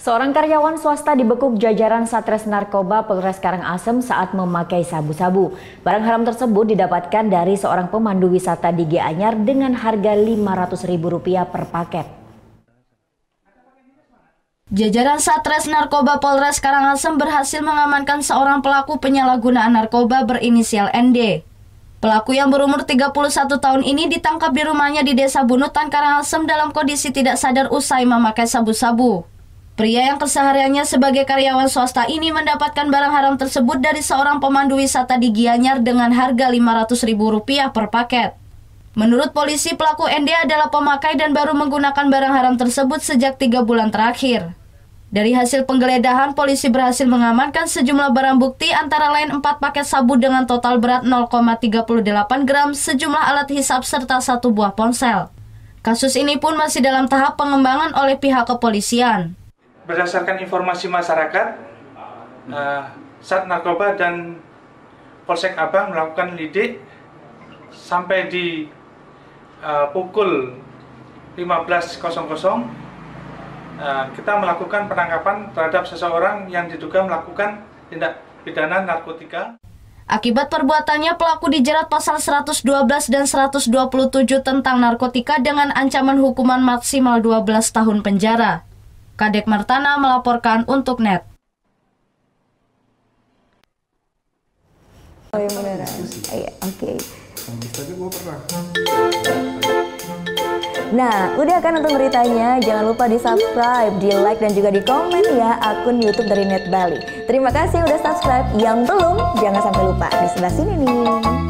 Seorang karyawan swasta dibekuk jajaran Satres Narkoba Polres Karangasem saat memakai sabu-sabu. Barang haram tersebut didapatkan dari seorang pemandu wisata di Gianyar dengan harga Rp500.000 per paket. Jajaran Satres Narkoba Polres Karangasem berhasil mengamankan seorang pelaku penyalahgunaan narkoba berinisial ND. Pelaku yang berumur 31 tahun ini ditangkap di rumahnya di Desa Bunutan, Karangasem dalam kondisi tidak sadar usai memakai sabu-sabu. Pria yang kesehariannya sebagai karyawan swasta ini mendapatkan barang haram tersebut dari seorang pemandu wisata di Gianyar dengan harga Rp500.000 per paket. Menurut polisi, pelaku ND adalah pemakai dan baru menggunakan barang haram tersebut sejak 3 bulan terakhir. Dari hasil penggeledahan, polisi berhasil mengamankan sejumlah barang bukti antara lain 4 paket sabu dengan total berat 0,38 gram, sejumlah alat hisap serta 1 buah ponsel. Kasus ini pun masih dalam tahap pengembangan oleh pihak kepolisian. Berdasarkan informasi masyarakat, Sat Narkoba dan Polsek Abang melakukan lidik sampai di pukul 15.00. Kita melakukan penangkapan terhadap seseorang yang diduga melakukan tindak pidana narkotika. Akibat perbuatannya, pelaku dijerat pasal 112 dan 127 tentang narkotika dengan ancaman hukuman maksimal 12 tahun penjara. Kadek Martana melaporkan untuk NET. Oh yang beneran? Iya, oke. Nah, udah kan nonton beritanya? Jangan lupa di subscribe, di like, dan juga di komen ya akun YouTube dari Net Bali. Terima kasih udah subscribe. Yang belum, jangan sampai lupa di sebelah sini nih.